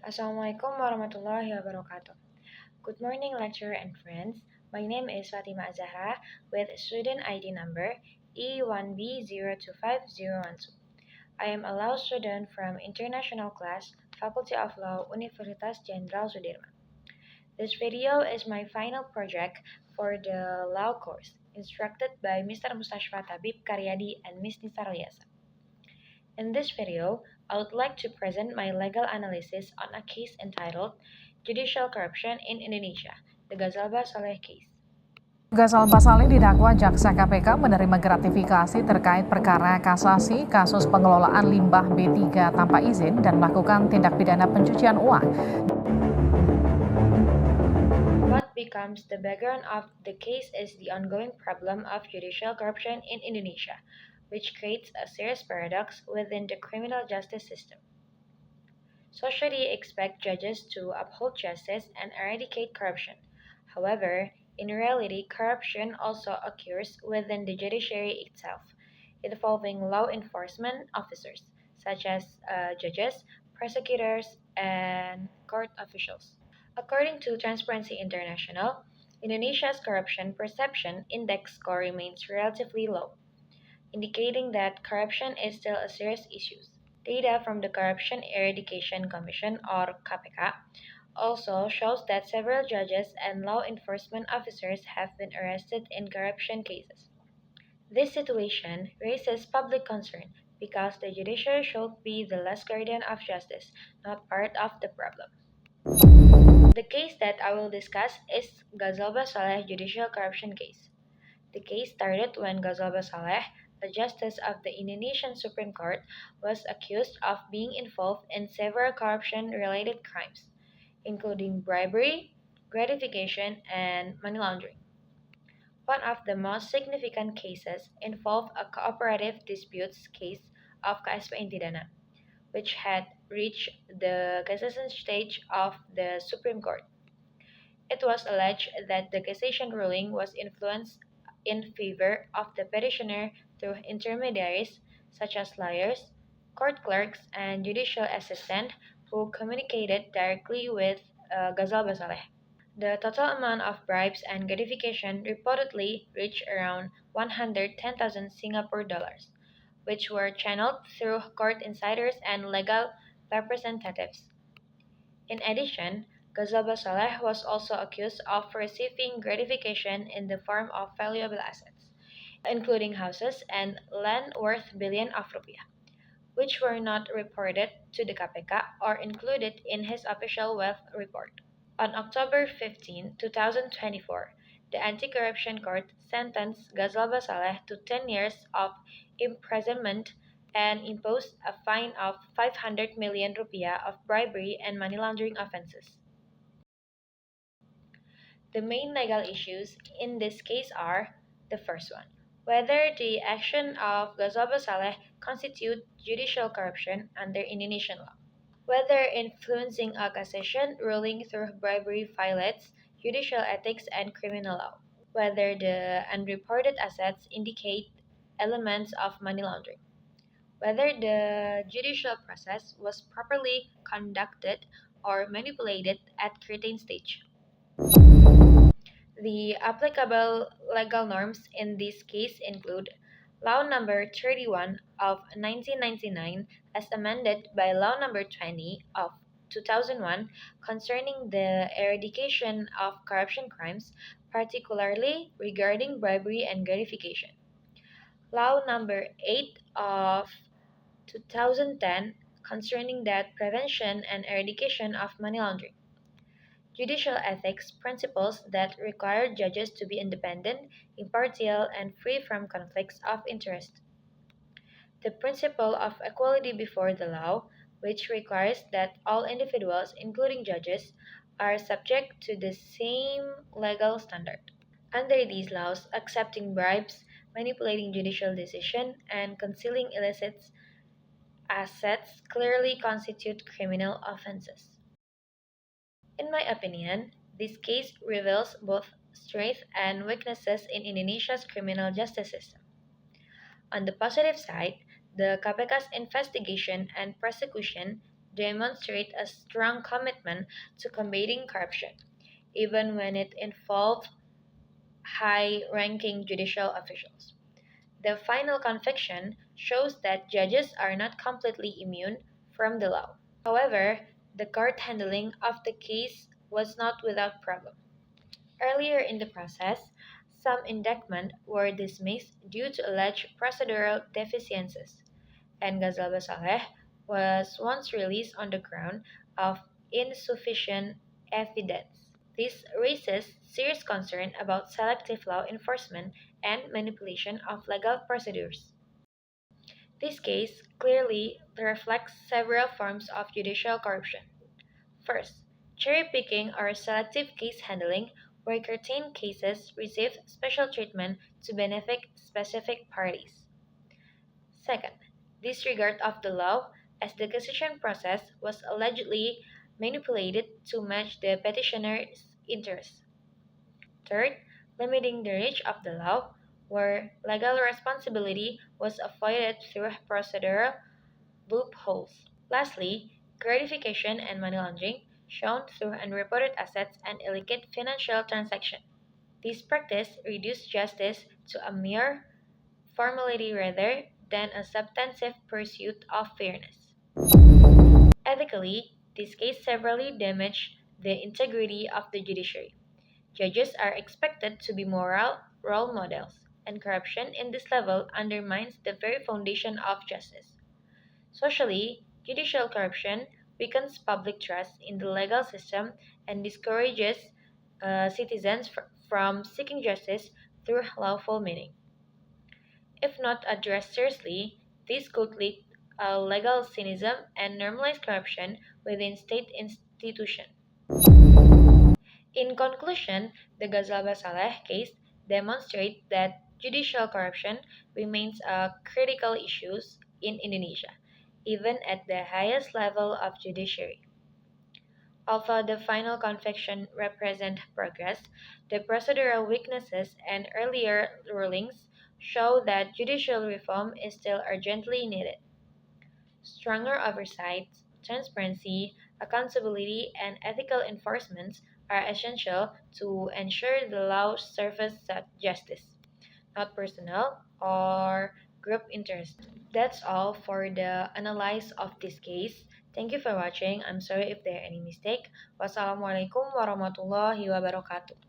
Assalamualaikum warahmatullahi wabarakatuh. Good morning, lecturer and friends. My name is Fatima Zahra with student ID number E1B025012. I am a law student from International Class, Faculty of Law, Universitas Jenderal Sudirman. This video is my final project for the law course, instructed by Mr. Mustashfa Tabib Karyadi and Ms. Nisa Royasa. In this video, I would like to present my legal analysis on a case entitled Judicial Corruption in Indonesia, the Gazalba Saleh case. Gazalba Saleh didakwa jaksa KPK menerima gratifikasi terkait perkara kasasi kasus pengelolaan limbah B3 tanpa izin dan melakukan tindak pidana pencucian uang. What becomes the background of the case is the ongoing problem of judicial corruption in Indonesia, which creates a serious paradox within the criminal justice system. Society expects judges to uphold justice and eradicate corruption. However, in reality, corruption also occurs within the judiciary itself, involving law enforcement officers, such as judges, prosecutors, and court officials. According to Transparency International, Indonesia's corruption perception index score remains relatively low, indicating that corruption is still a serious issue. Data from the Corruption Eradication Commission, or KPK, also shows that several judges and law enforcement officers have been arrested in corruption cases. This situation raises public concern because the judiciary should be the last guardian of justice, not part of the problem. The case that I will discuss is Gazalba Saleh judicial corruption case. The case started when Gazalba Saleh, a justice of the Indonesian Supreme Court, was accused of being involved in several corruption-related crimes, including bribery, gratification, and money laundering. One of the most significant cases involved a cooperative disputes case of KSP Intidana, which had reached the cassation stage of the Supreme Court. It was alleged that the cassation ruling was influenced in favor of the petitioner through intermediaries such as lawyers, court clerks, and judicial assistants who communicated directly with Gazalba Saleh. The total amount of bribes and gratification reportedly reached around 110,000 Singapore dollars, which were channeled through court insiders and legal representatives. In addition, Gazalba Saleh was also accused of receiving gratification in the form of valuable assets, including houses and land worth billions of rupiah, which were not reported to the KPK or included in his official wealth report. On October 15, 2024, the Anti-Corruption Court sentenced Gazalba Saleh to 10 years of imprisonment and imposed a fine of 500 million rupiah of bribery and money laundering offenses. The main legal issues in this case are the first one, whether the action of Gazalba Saleh constitute judicial corruption under Indonesian law, whether influencing a cassation ruling through bribery violates judicial ethics and criminal law, whether the unreported assets indicate elements of money laundering, whether the judicial process was properly conducted or manipulated at certain stage. The applicable legal norms in this case include Law Number 31 of 1999 as amended by Law Number 20 of 2001 concerning the eradication of corruption crimes, particularly regarding bribery and gratification. Law Number 8 of 2010 concerning the prevention and eradication of money laundering. Judicial ethics principles that require judges to be independent, impartial, and free from conflicts of interest. The principle of equality before the law, which requires that all individuals, including judges, are subject to the same legal standard. Under these laws, accepting bribes, manipulating judicial decisions, and concealing illicit assets clearly constitute criminal offenses. In my opinion, this case reveals both strengths and weaknesses in Indonesia's criminal justice system. On the positive side, the KPK's investigation and prosecution demonstrate a strong commitment to combating corruption, even when it involved high ranking judicial officials. The final conviction shows that judges are not completely immune from the law. However, the court handling of the case was not without problem. Earlier in the process, some indictments were dismissed due to alleged procedural deficiencies, and Gazalba Saleh was once released on the ground of insufficient evidence. This raises serious concern about selective law enforcement and manipulation of legal procedures. This case clearly reflects several forms of judicial corruption. First, cherry picking or selective case handling, where certain cases receive special treatment to benefit specific parties. Second, disregard of the law, as the decision process was allegedly manipulated to match the petitioner's interests. Third, limiting the reach of the law, where legal responsibility was avoided through procedural loopholes. Lastly, gratification and money laundering, shown through unreported assets and illicit financial transactions. This practice reduced justice to a mere formality rather than a substantive pursuit of fairness. Ethically, this case severely damaged the integrity of the judiciary. Judges are expected to be moral role models, and corruption in this level undermines the very foundation of justice. Socially, judicial corruption weakens public trust in the legal system and discourages citizens from seeking justice through lawful meaning. If not addressed seriously, this could lead to legal cynicism and normalize corruption within state institutions. In conclusion, the Gazalba Saleh case demonstrates that judicial corruption remains a critical issue in Indonesia, even at the highest level of judiciary. Although the final conviction represents progress, the procedural weaknesses and earlier rulings show that judicial reform is still urgently needed. Stronger oversight, transparency, accountability, and ethical enforcement are essential to ensure the law serves justice, not personal or group interest. That's all for the analysis of this case. Thank you for watching. I'm sorry if there are any mistake. Wassalamualaikum warahmatullahi wabarakatuh.